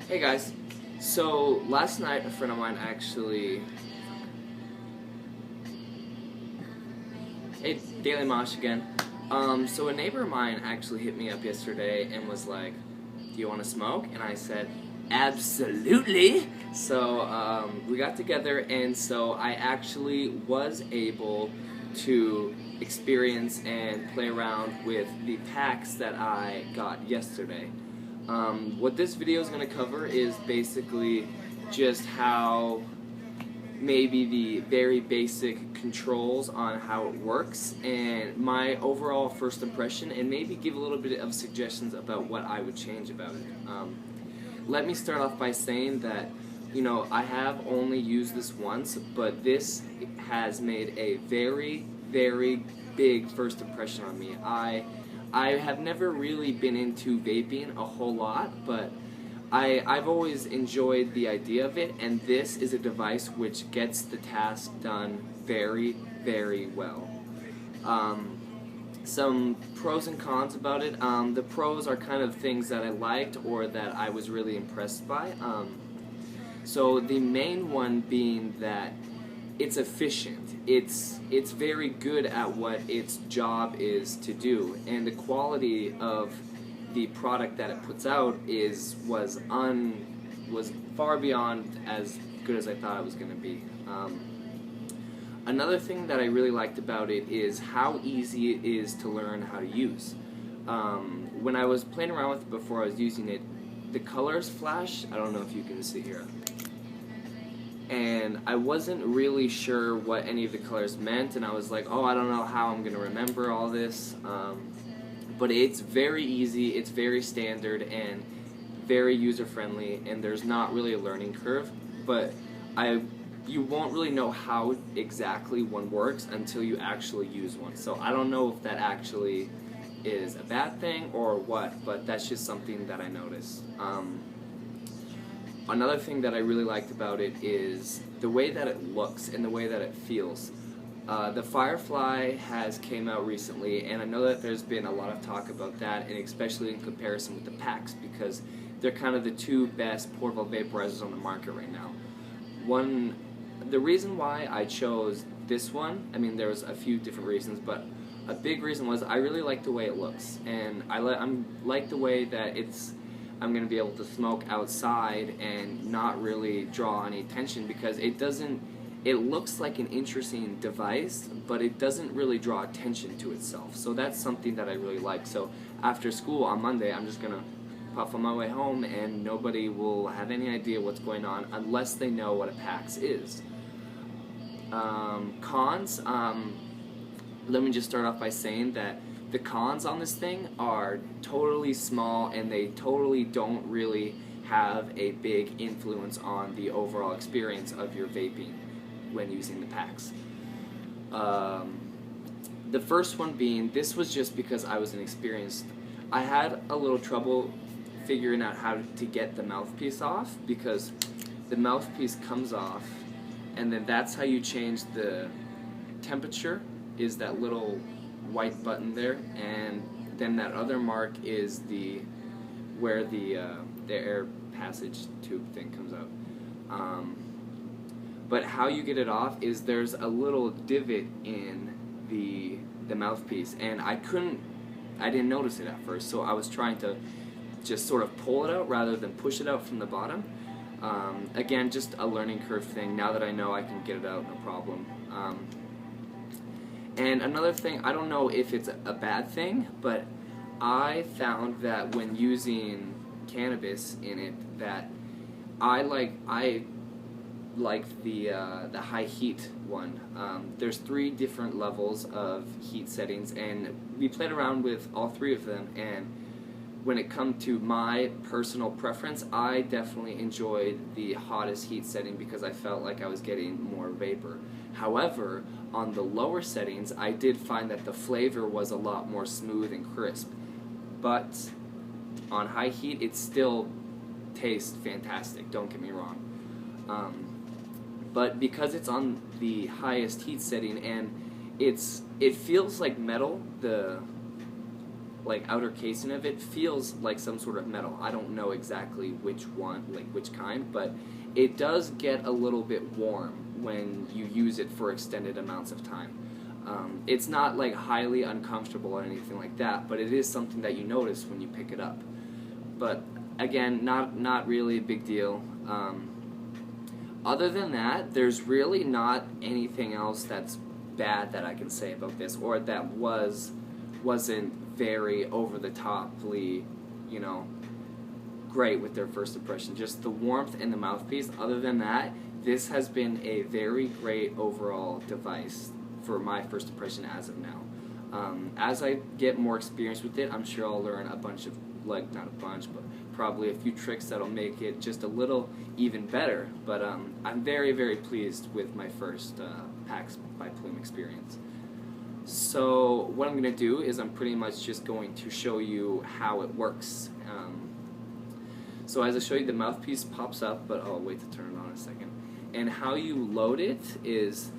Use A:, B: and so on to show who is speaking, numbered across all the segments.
A: Hey guys, so last night a friend of mine actually, hey Daily Mosh again, so a neighbor of mine actually hit me up yesterday and was like, do you want to smoke? And I said, absolutely! So we got together, and so I actually was able to experience and play around with the packs that I got yesterday. What this video is going to cover is basically just how maybe the very basic controls on how it works and my overall first impression, and maybe give a little bit of suggestions about what I would change about it. Let me start off by saying that, you know, I have only used this once, but this has made a very, very big first impression on me. I have never really been into vaping a whole lot, but I've always enjoyed the idea of it, and this is a device which gets the task done very, very well. Some pros and cons about it. The pros are kind of things that I liked or that I was really impressed by. So the main one being that it's efficient. It's very good at what its job is to do, and the quality of the product that it puts out was far beyond as good as I thought it was going to be. Another thing that I really liked about it is how easy it is to learn how to use. When I was playing around with it before I was using it, the colors flash. I don't know if you can see here. And I wasn't really sure what any of the colors meant, and I was like, oh, I don't know how I'm going to remember all this. But it's very easy, it's very standard, and very user-friendly, and there's not really a learning curve. But you won't really know how exactly one works until you actually use one. So I don't know if that actually is a bad thing or what, but that's just something that I noticed. Another thing that I really liked about it is the way that it looks and the way that it feels. The Firefly has came out recently, and I know that there's been a lot of talk about that, and especially in comparison with the packs, because they're kind of the two best portable vaporizers on the market right now. The reason why I chose this one, I mean, there was a few different reasons, but a big reason was I really like the way it looks, and I like the way that I'm going to be able to smoke outside and not really draw any attention, because it looks like an interesting device, but it doesn't really draw attention to itself. So that's something that I really like. So after school on Monday, I'm just going to puff on my way home, and nobody will have any idea what's going on unless they know what a PAX is. Cons, let me just start off by saying that the cons on this thing are totally small, and they totally don't really have a big influence on the overall experience of your vaping when using the packs. The first one being, this was just because I was inexperienced. I had a little trouble figuring out how to get the mouthpiece off, because the mouthpiece comes off, and then that's how you change the temperature, is that little white button there, and then that other mark is where the air passage tube thing comes out. But how you get it off is there's a little divot in the mouthpiece, and I didn't notice it at first, so I was trying to just sort of pull it out rather than push it out from the bottom. Again, just a learning curve thing. Now that I know, I can get it out, no problem. And another thing, I don't know if it's a bad thing, but I found that when using cannabis in it, that I like the high heat one. There's 3 different levels of heat settings, and we played around with all 3 of them, and when it comes to my personal preference, I definitely enjoyed the hottest heat setting because I felt like I was getting more vapor. However, on the lower settings, I did find that the flavor was a lot more smooth and crisp. But on high heat, it still tastes fantastic, don't get me wrong. But because it's on the highest heat setting and it feels like metal, the like outer casing of it feels like some sort of metal. I don't know exactly which one, like which kind, but it does get a little bit warm when you use it for extended amounts of time. It's not like highly uncomfortable or anything like that, but it is something that you notice when you pick it up. But again, not really a big deal. Other than that, there's really not anything else that's bad that I can say about this, or that wasn't very over-the-toply, you know, great with their first impression. Just the warmth and the mouthpiece. Other than that, this has been a very great overall device for my first impression as of now. As I get more experience with it, I'm sure I'll learn a bunch of, like, not a bunch, but probably a few tricks that'll make it just a little even better. But I'm very, very pleased with my first Packs by Ploom experience. So what I'm going to do is I'm pretty much just going to show you how it works. So as I show you, the mouthpiece pops up, but I'll wait to turn it on in a second. And how you load it is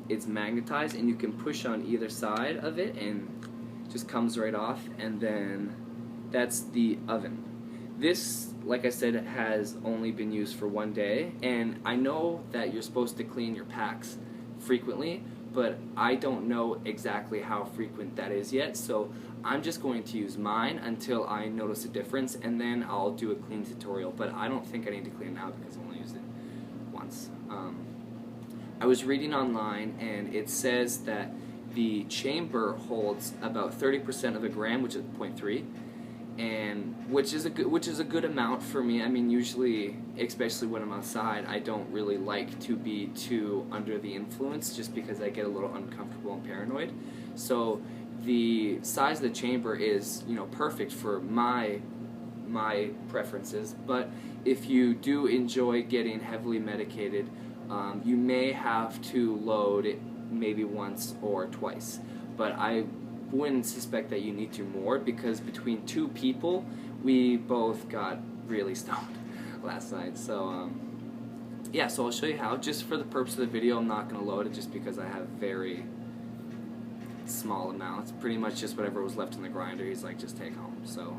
A: it's magnetized, and you can push on either side of it, and it just comes right off. And then that's the oven. This, like I said, has only been used for 1 day, and I know that you're supposed to clean your packs frequently, but I don't know exactly how frequent that is yet, so I'm just going to use mine until I notice a difference, and then I'll do a clean tutorial. But I don't think I need to clean it now because I only used it once. I was reading online, and it says that the chamber holds about 30% of a gram, which is 0.3, and which is a good amount for me. I mean, usually, especially when I'm outside, I don't really like to be too under the influence, just because I get a little uncomfortable and paranoid. So the size of the chamber is, you know, perfect for my preferences. But if you do enjoy getting heavily medicated, you may have to load it maybe once or twice. But I wouldn't suspect that you need to more, because between 2 people, we both got really stoned last night. So yeah, so I'll show you how. Just for the purpose of the video, I'm not going to load it just because I have very small amounts. Pretty much just whatever was left in the grinder, he's like, just take home. So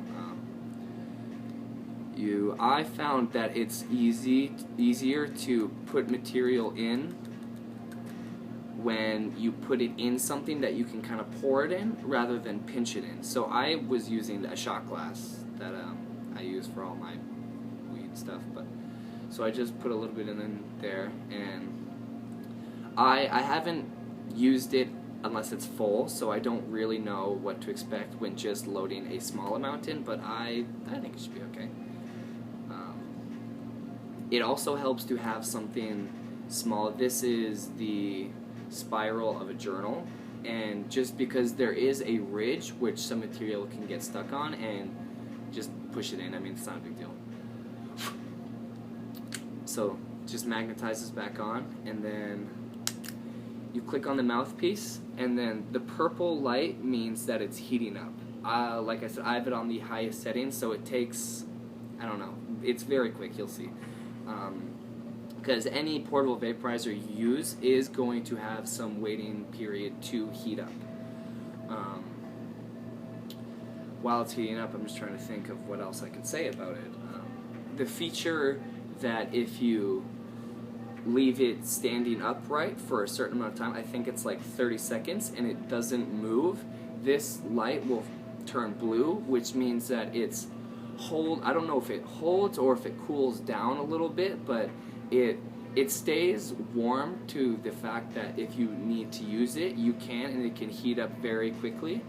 A: I found that it's easier to put material in when you put it in something that you can kind of pour it in rather than pinch it in. So I was using a shot glass that I use for all my weed stuff, but so I just put a little bit in there, and I haven't used it unless it's full, so I don't really know what to expect when just loading a small amount in, but I think it should be okay. It also helps to have something small. This is the spiral of a journal, and just because there is a ridge which some material can get stuck on, and just push it in. I mean, it's not a big deal. So just magnetizes back on, and then you click on the mouthpiece, and then the purple light means that it's heating up. Like I said, I have it on the highest setting, so it takes, I don't know, it's very quick, you'll see. Because any portable vaporizer you use is going to have some waiting period to heat up. While it's heating up, I'm just trying to think of what else I could say about it. The feature that if you leave it standing upright for a certain amount of time, I think it's like 30 seconds, and it doesn't move, this light will turn blue, which means that it's I don't know if it holds or if it cools down a little bit, but it stays warm to the fact that if you need to use it, you can, and it can heat up very quickly,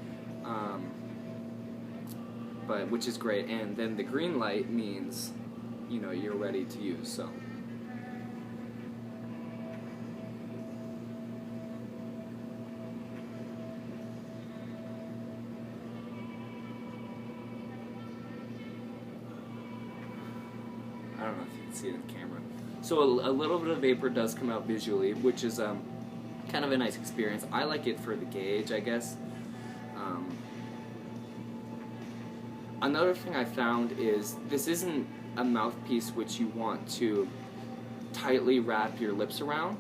A: but which is great. And then the green light means, you know, you're ready to use. So don't know if you can see it in the camera. So a little bit of vapor does come out visually, which is kind of a nice experience. I like it for the gauge, I guess. Another thing I found is this isn't a mouthpiece which you want to tightly wrap your lips around.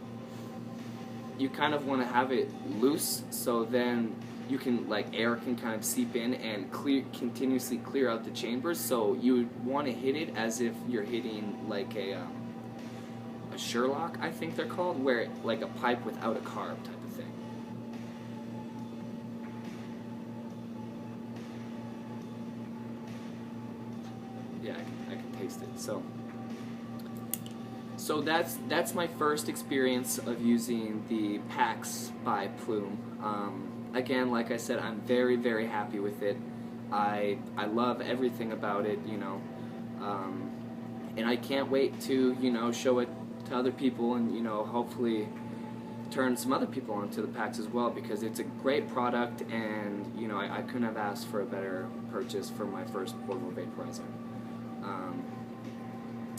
A: You kind of want to have it loose, so then you can, like, air can kind of seep in and continuously clear out the chambers. So you would want to hit it as if you're hitting like a Sherlock, I think they're called, where like a pipe without a carb type of thing. Yeah, I can taste it. So that's my first experience of using the packs by Ploom. Again, like I said, I'm very, very happy with it. I love everything about it, you know, and I can't wait to, you know, show it to other people and, you know, hopefully turn some other people onto the packs as well, because it's a great product, and, you know, I couldn't have asked for a better purchase for my first portable vaporizer.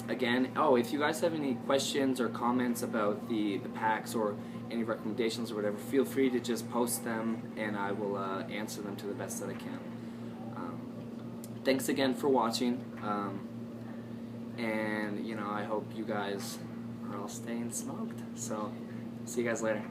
A: Again, if you guys have any questions or comments about the packs or any recommendations or whatever, feel free to just post them, and I will answer them to the best that I can. Thanks again for watching, and, you know, I hope you guys are all staying smoked. So, see you guys later.